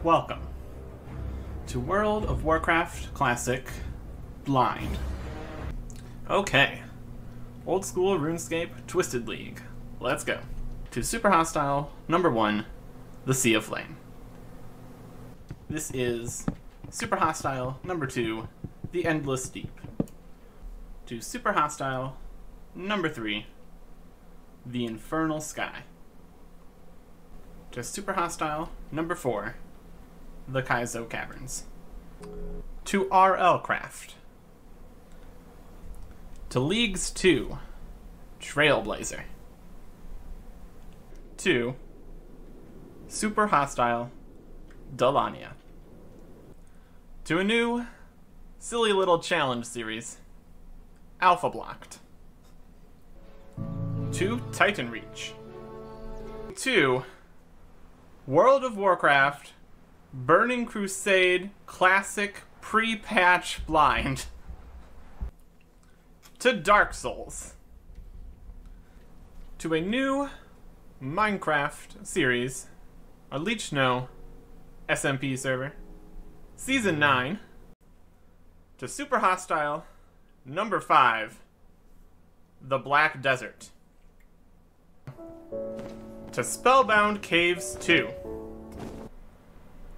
Welcome to World of Warcraft Classic Blind. Okay, old school RuneScape Twisted League. Let's go. To Super Hostile number 1, the Sea of Flame. This is Super Hostile number 2, the Endless Deep. To Super Hostile number 3, the Infernal Sky. To Super Hostile number 4, the Kaizo Caverns. To RL Craft. To Leagues 2, Trailblazer. To Super Hostile Delania. To a new, silly little challenge series, Alpha Blocked. To Titan Reach. To World of Warcraft Burning Crusade Classic Pre-Patch Blind. To Dark Souls. To a new Minecraft series, a Leech No SMP server, Season 9. To Super Hostile number 5, the Black Desert. To Spellbound Caves 2.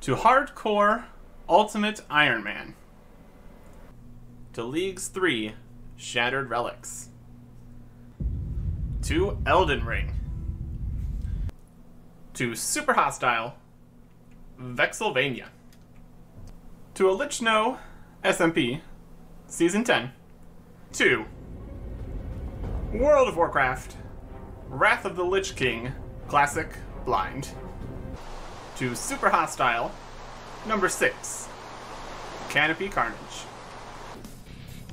To Hardcore Ultimate Iron Man. To Leagues 3, Shattered Relics. To Elden Ring. To Super Hostile Vexylvania. To a Lich No SMP Season 10. To World of Warcraft Wrath of the Lich King Classic Blind. To Super Hostile number 6, Canopy Carnage.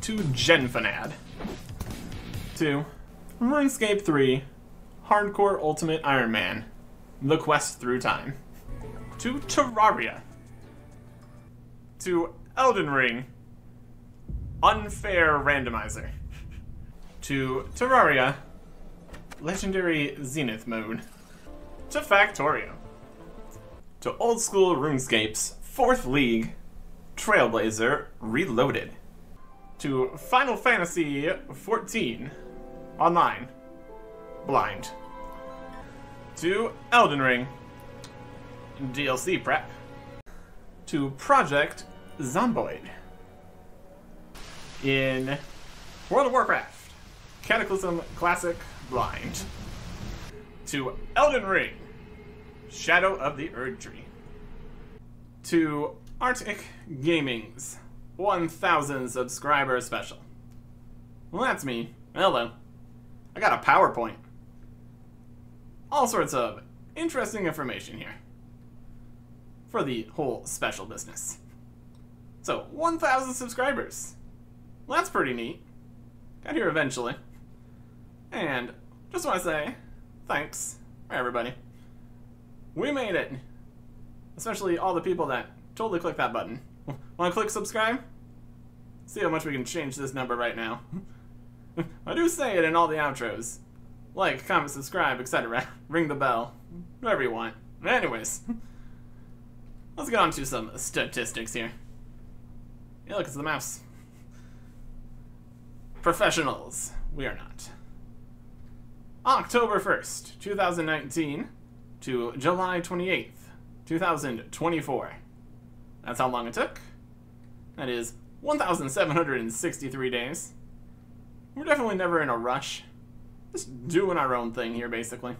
To Genfanad. To RuneScape 3 Hardcore Ultimate Iron Man, The Quest Through Time. To Terraria. To Elden Ring Unfair Randomizer. To Terraria Legendary Zenith Mode. To Factorio. To Old School RuneScape's 4th League, Trailblazer Reloaded. To Final Fantasy XIV Online, Blind. To Elden Ring DLC Prep. To Project Zomboid. In World of Warcraft Cataclysm Classic Blind. To Elden Ring Shadow of the Erdtree. To Artic Gaming's 1,000 subscriber special. Well, that's me. Hello. I got a PowerPoint. All sorts of interesting information here for the whole special business. So, 1,000 subscribers. Well, that's pretty neat. Got here eventually. And just want to say thanks for everybody. We made it! Especially all the people that totally click that button. Want to click subscribe? See how much we can change this number right now. I do say it in all the outros. Like, comment, subscribe, etc. Ring the bell. Whatever you want. Anyways. Let's get on to some statistics here. Yeah, look, it's the mouse. Professionals. We are not. October 1st, 2019 to July 28th, 2024. That's how long it took. That is 1,763 days. We're definitely never in a rush. Just doing our own thing here, basically.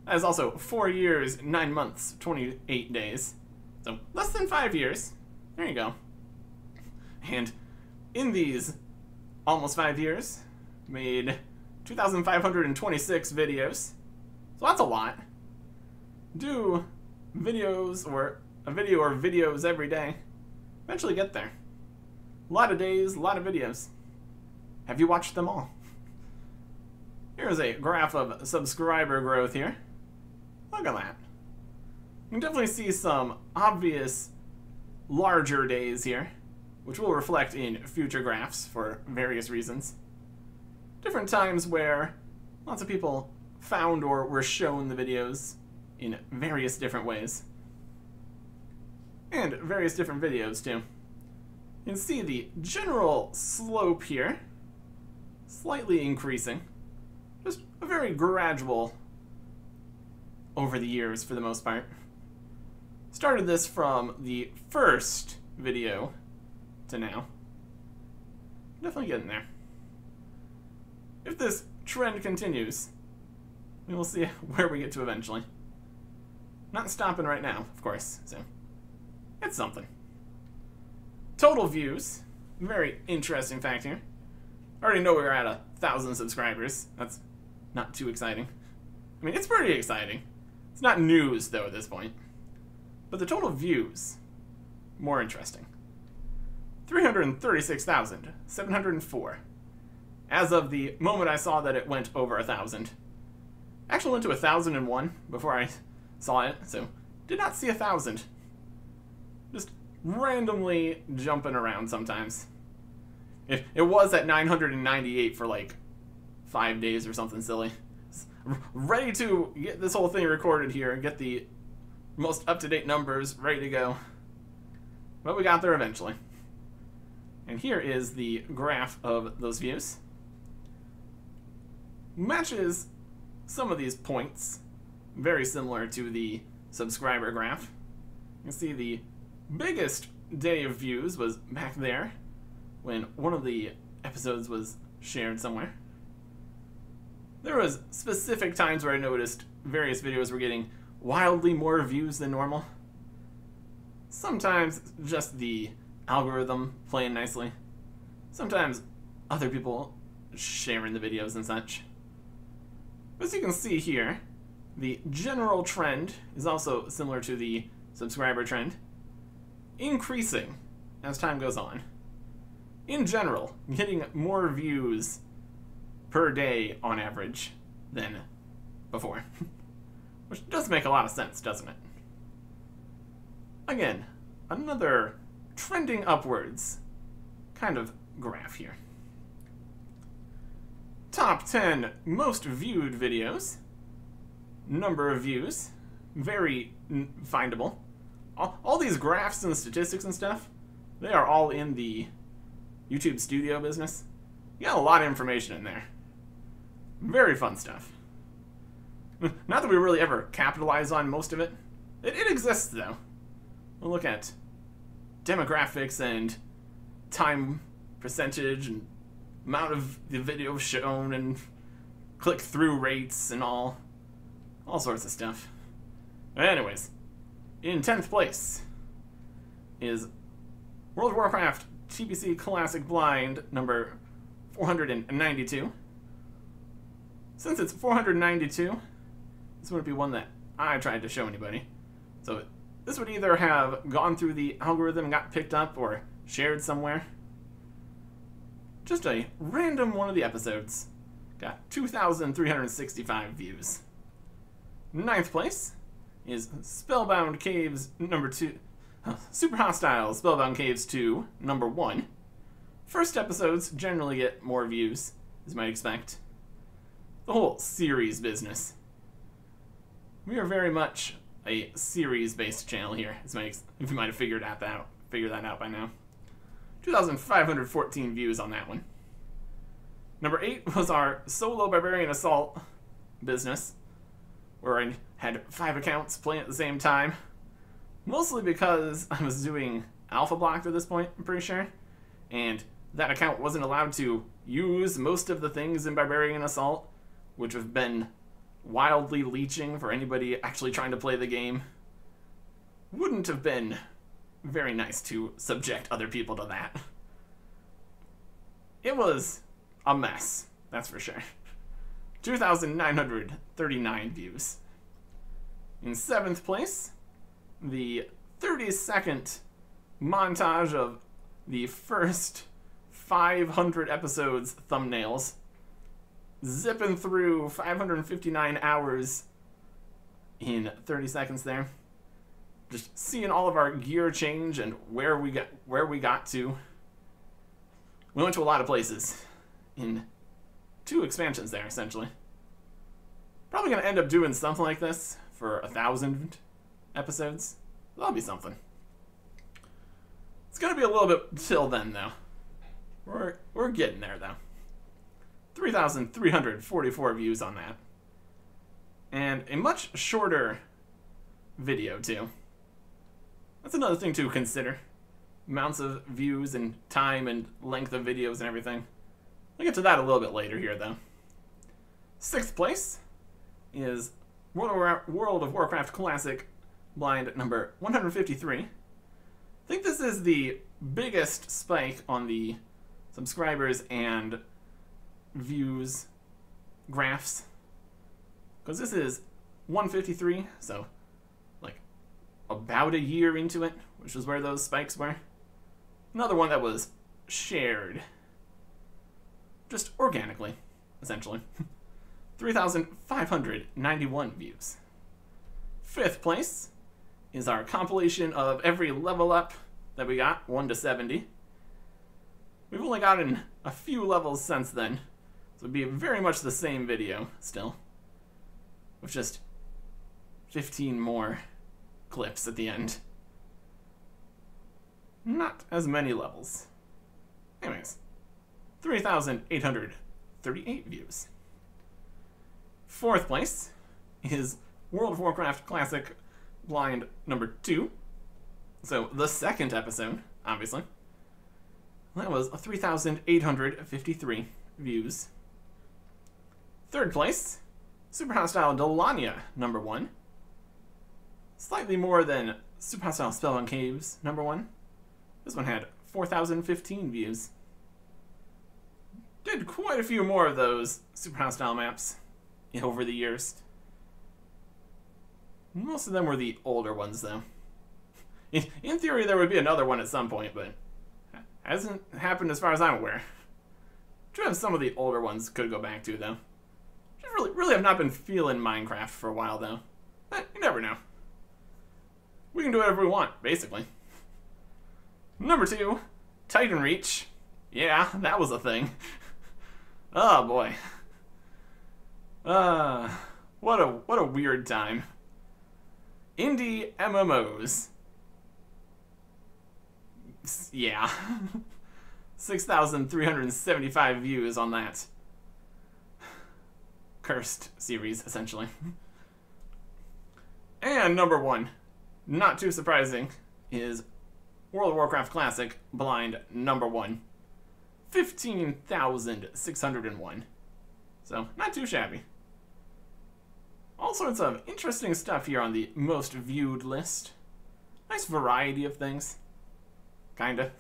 That is also 4 years, 9 months, 28 days. So, less than 5 years. There you go. And in these almost 5 years, made 2,526 videos. So that's a lot. Do videos or a video or videos every day. Eventually get there. A lot of days, a lot of videos. Have you watched them all? Here's a graph of subscriber growth here. Look at that. You can definitely see some obvious larger days here, which will reflect in future graphs for various reasons. Different times where lots of people found or were shown the videos in various different ways. and various different videos too. You can see the general slope here, slightly increasing. Just a very gradual over the years for the most part. Started this from the first video to now. Definitely getting there. If this trend continues, we will see where we get to eventually. Not stopping right now, of course, so it's something. Total views, very interesting fact here. I already know we're at 1,000 subscribers. That's not too exciting. I mean, it's pretty exciting. It's not news, though, at this point. But the total views, more interesting. 336,704. As of the moment I saw that it went over 1,000. Actually went to 1,001 before I saw it, so did not see 1,000. Just randomly jumping around sometimes. It was at 998 for like 5 days or something silly. Ready to get this whole thing recorded here and get the most up-to-date numbers ready to go. But we got there eventually. And here is the graph of those views. Matches some of these points, very similar to the subscriber graph. You can see the biggest day of views was back there when one of the episodes was shared somewhere. There was specific times where I noticed various videos were getting wildly more views than normal. Sometimes just the algorithm playing nicely. Sometimes other people sharing the videos and such. As you can see here, the general trend is also similar to the subscriber trend, increasing as time goes on. In general, getting more views per day on average than before. Which does make a lot of sense, doesn't it? Again, another trending upwards kind of graph here. Top 10 most viewed videos. Number of views. Very findable. All these graphs and statistics and stuff, they are all in the YouTube Studio business. You got a lot of information in there. Very fun stuff. Not that we really ever capitalize on most of it. It exists, though. We'll look at demographics and time percentage and amount of the video shown and click-through rates and all sorts of stuff. But anyways, in 10th place is World of Warcraft TBC Classic Blind number 492. Since it's 492, this wouldn't be one that I tried to show anybody. So this would either have gone through the algorithm and got picked up or shared somewhere. Just a random one of the episodes. Got 2,365 views. 9th place is Spellbound Caves number 2. Super Hostile Spellbound Caves 2, number 1. First episodes generally get more views, as you might expect. The whole series business. We are very much a series-based channel here, as if you might have figured that out by now. 2,514 views on that one. Number 8 was our solo Barbarian Assault business, where I had 5 accounts playing at the same time. Mostly because I was doing Alpha Blocked at this point, I'm pretty sure. And that account wasn't allowed to use most of the things in Barbarian Assault, which have been wildly leeching for anybody actually trying to play the game. Wouldn't have been very nice to subject other people to that. It was a mess, that's for sure. 2,939 views. In 7th place, the 30-second montage of the first 500 episodes thumbnails, zipping through 559 hours in 30 seconds there. Just seeing all of our gear change and where we got to. We went to a lot of places in 2 expansions there, essentially. Probably gonna end up doing something like this for 1,000 episodes. That'll be something. It's gonna be a little bit till then, though. We're getting there, though. 3,344 views on that. And a much shorter video, too. That's another thing to consider. Amounts of views and time and length of videos and everything. We'll get to that a little bit later here, though. 6th place is World of Warcraft Classic blind number 153. I think this is the biggest spike on the subscribers and views graphs, because this is 153, so like about a year into it, which is where those spikes were. Another one that was shared just organically, essentially. 3,591 views. 5th place is our compilation of every level up that we got, 1 to 70. We've only gotten a few levels since then, so it'd be very much the same video still, with just 15 more clips at the end. Not as many levels. Anyways, 3,838 views. 4th place is World of Warcraft Classic blind number 2. So the 2nd episode, obviously. That was 3,853 views. 3rd place, Super Hostile Delania number 1. Slightly more than Super Hostile Spellbound Caves number 1. This one had 4,015 views. Did quite a few more of those Super Hostile maps over the years. Most of them were the older ones, though. In theory, there would be another one at some point, but hasn't happened as far as I'm aware. Do have some of the older ones could go back to, though. Just really have not been feeling Minecraft for a while, though. You never know. We can do whatever we want, basically. Number 2, Titan Reach. Yeah, that was a thing. Oh boy. What a weird time. Indie MMOs. Yeah. 6,375 views on that cursed series, essentially. And number 1, not too surprising, is World of Warcraft Classic blind number 1. 15,601. So, not too shabby. All sorts of interesting stuff here on the most viewed list. Nice variety of things. Kinda.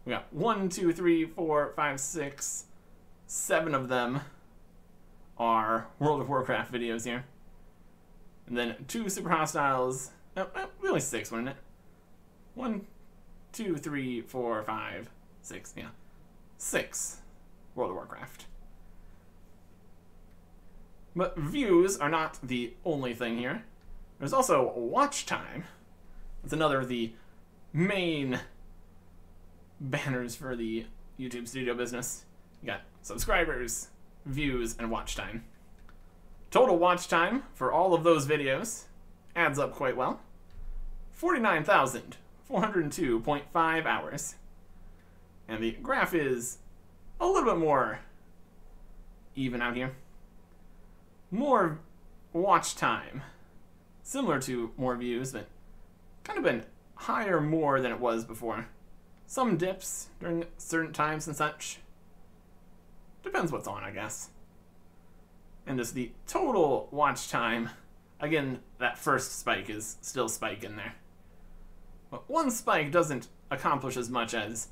We got 1, 2, 3, 4, 5, 6, 7 of them are World of Warcraft videos here. And then 2 Super Hostiles. Really 6, wasn't it? 1, 2, 3, 4, 5, 6, yeah. 6 World of Warcraft. But views are not the only thing here. There's also watch time. That's another of the main banners for the YouTube studio business. You got subscribers, views, and watch time. Total watch time for all of those videos adds up quite well. 49,402.5 hours. And the graph is a little bit more even out here. More watch time. Similar to more views, but kind of been higher more than it was before. Some dips during certain times and such. Depends what's on, I guess. And just the total watch time, again, that first spike is still spiking there. But one spike doesn't accomplish as much as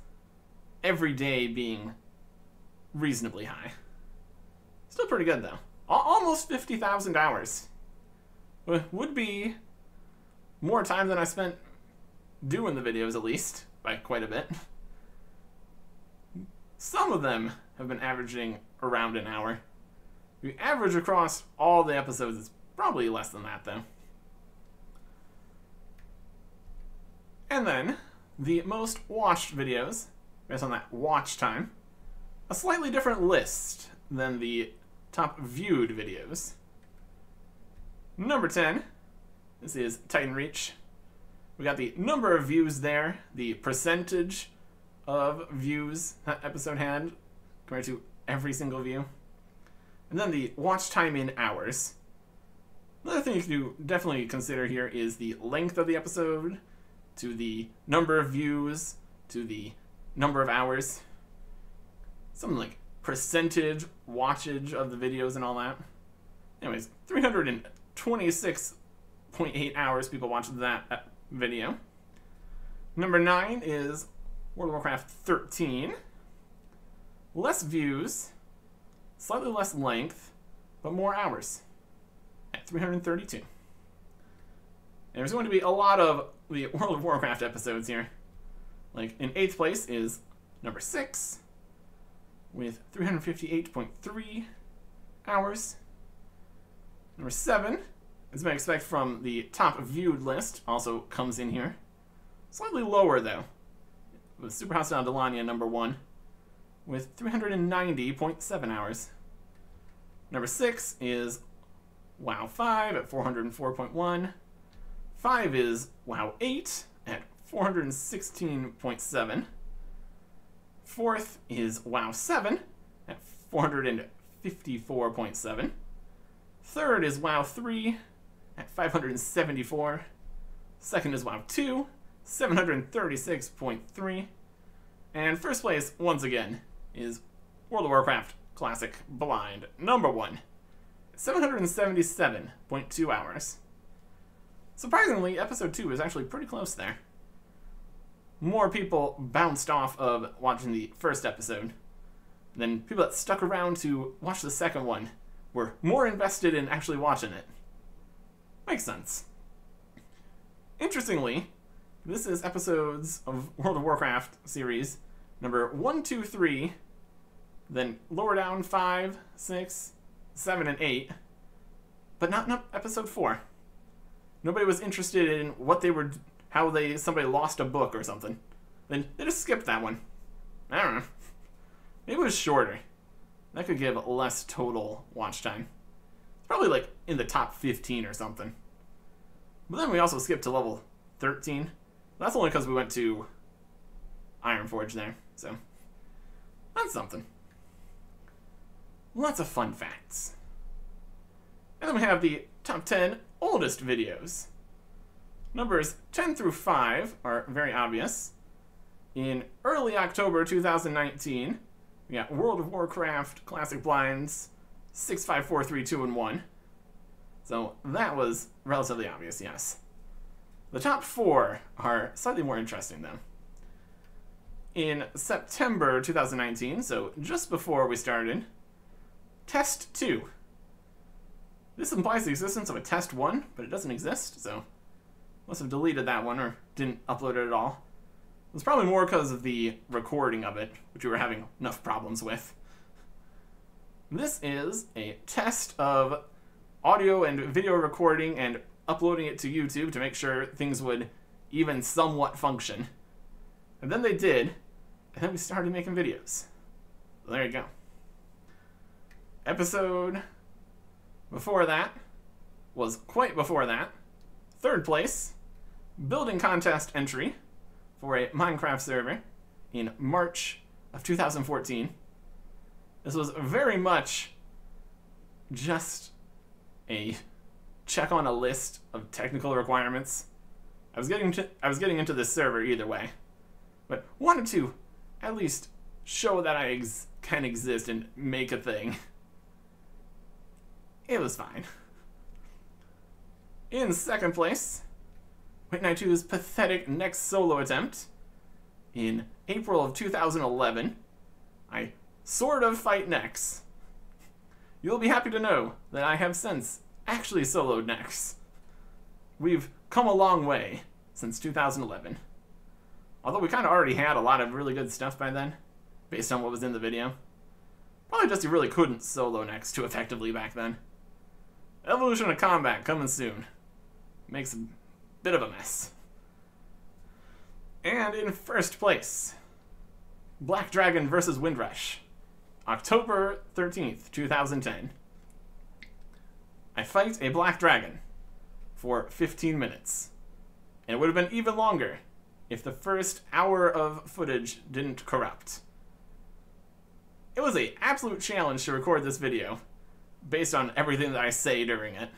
every day being reasonably high. Still pretty good, though. Almost 50,000 hours. Would be more time than I spent doing the videos, at least, by quite a bit. Some of them have been averaging around an hour. The average across all the episodes is probably less than that, though. And then, the most watched videos, based on that watch time, a slightly different list than the top viewed videos. Number 10, this is Titan Reach. We got the number of views there, the percentage of views that episode had compared to every single view, and then the watch time in hours. Another thing you can definitely consider here is the length of the episode, to the number of views, to the number of hours. Something like percentage watchage of the videos and all that. Anyways, 326.8 hours people watched that video. Number 9 is World of Warcraft 13. Less views, slightly less length, but more hours at 332. And there's going to be a lot of the World of Warcraft episodes here. Like, in 8th place is number 6 with 358.3 hours. Number 7, as you might expect from the top viewed list, also comes in here. Slightly lower, though, with Super Hostile Delania number 1 with 390.7 hours. Number 6 is WoW 5 at 404.1. 5 is WoW 8 at 416.7. 4th is WoW 7 at 454.7. 3rd is WoW 3 at 574. 2nd is WoW 2, 736.3. And first place, once again, is World of Warcraft Classic Blind number 1, 777.2 hours. Surprisingly, episode 2 is actually pretty close there. More people bounced off of watching the first episode than people that stuck around to watch the second one were more invested in actually watching it. Makes sense. Interestingly, this is episodes of World of Warcraft series number 1, 2, 3, then lower down 5, 6, 7, and 8, but not episode 4. Nobody was interested in what they were, somebody lost a book or something. Then they just skipped that one. I don't know. Maybe it was shorter. That could give less total watch time. It's probably like in the top 15 or something. But then we also skipped to level 13. That's only because we went to Ironforge there, so that's something. Lots of fun facts. And then we have the top 10 oldest videos. Numbers 10 through 5 are very obvious. In early October 2019, we got World of Warcraft Classic Blinds 6, 5, 4, 3, 2, and 1. So that was relatively obvious, yes. The top 4 are slightly more interesting, though. In September 2019, so just before we started, Test 2. This implies the existence of a Test 1, but it doesn't exist, so must have deleted that one or didn't upload it at all. It was probably more because of the recording of it, which we were having enough problems with. This is a test of audio and video recording and uploading it to YouTube to make sure things would even somewhat function. And then they did, and then we started making videos. So there you go. Episode before that was quite before that. 3rd place, building contest entry for a Minecraft server in March of 2014. This was very much just a check on a list of technical requirements. I was getting into this server either way, but wanted to at least show that I can exist and make a thing. It was fine. In 2nd place, Wait Night 2's pathetic next solo attempt. In April of 2011, I sort of fight Nex. You'll be happy to know that I have since actually soloed Nex. We've come a long way since 2011. Although we kind of already had a lot of really good stuff by then, based on what was in the video. Probably just you really couldn't solo Nex too effectively back then. Evolution of Combat coming soon. Makes a bit of a mess. And in 1st place, Black Dragon vs. Windrush, October 13th, 2010. I fight a black dragon for 15 minutes. And it would have been even longer if the first hour of footage didn't corrupt. It was an absolute challenge to record this video based on everything that I say during it.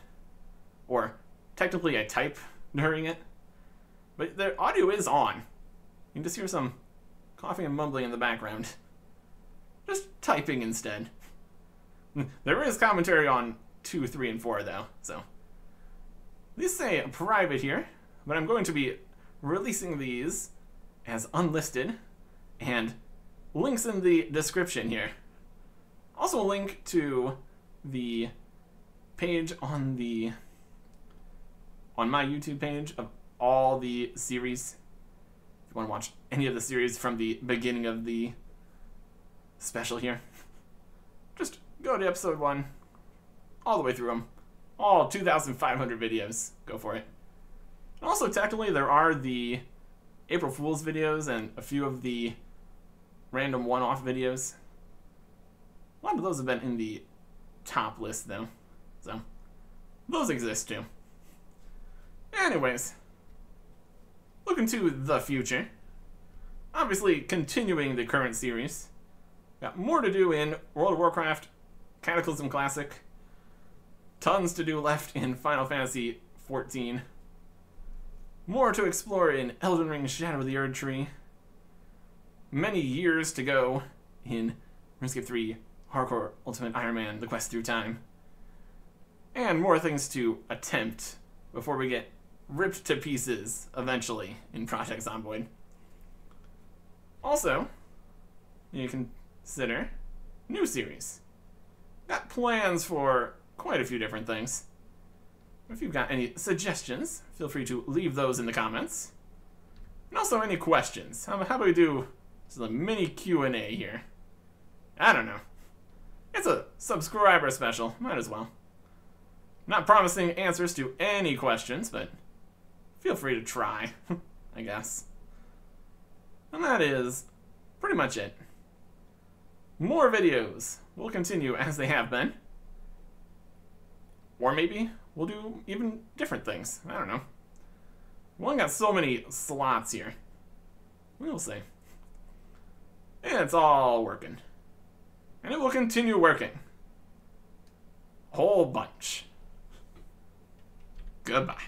Or technically I type during it. But the audio is on. You can just hear some coughing and mumbling in the background. Just typing instead. There is commentary on 2, 3, and 4 though, so. These say private here, but I'm going to be releasing these as unlisted, and links in the description here. Also a link to the page on my YouTube page of all the series. If you want to watch any of the series from the beginning of the special here, just go to episode 1, all the way through them. All 2,500 videos. Go for it. And also, technically, there are the April Fool's videos and a few of the random one-off videos. A lot of those have been in the top list, though. So, those exist, too. Anyways, looking to the future. Obviously, continuing the current series. Got more to do in World of Warcraft, Cataclysm Classic. Tons to do left in Final Fantasy XIV. More to explore in Elden Ring Shadow of the Erdtree. Many years to go in RuneScape 3 Hardcore Ultimate Iron Man, The Quest Through Time. And more things to attempt before we get ripped to pieces eventually in Project Zomboid. Also, you can consider new series. Got plans for quite a few different things. If you've got any suggestions, feel free to leave those in the comments. And also any questions. How about we do just a mini Q&A here? I don't know. It's a subscriber special. Might as well. Not promising answers to any questions, but feel free to try, I guess. And that is pretty much it. More videos will continue as they have been. Or maybe we'll do even different things. I don't know. We only got so many slots here. We'll see. And it's all working. And it will continue working. A whole bunch. Goodbye.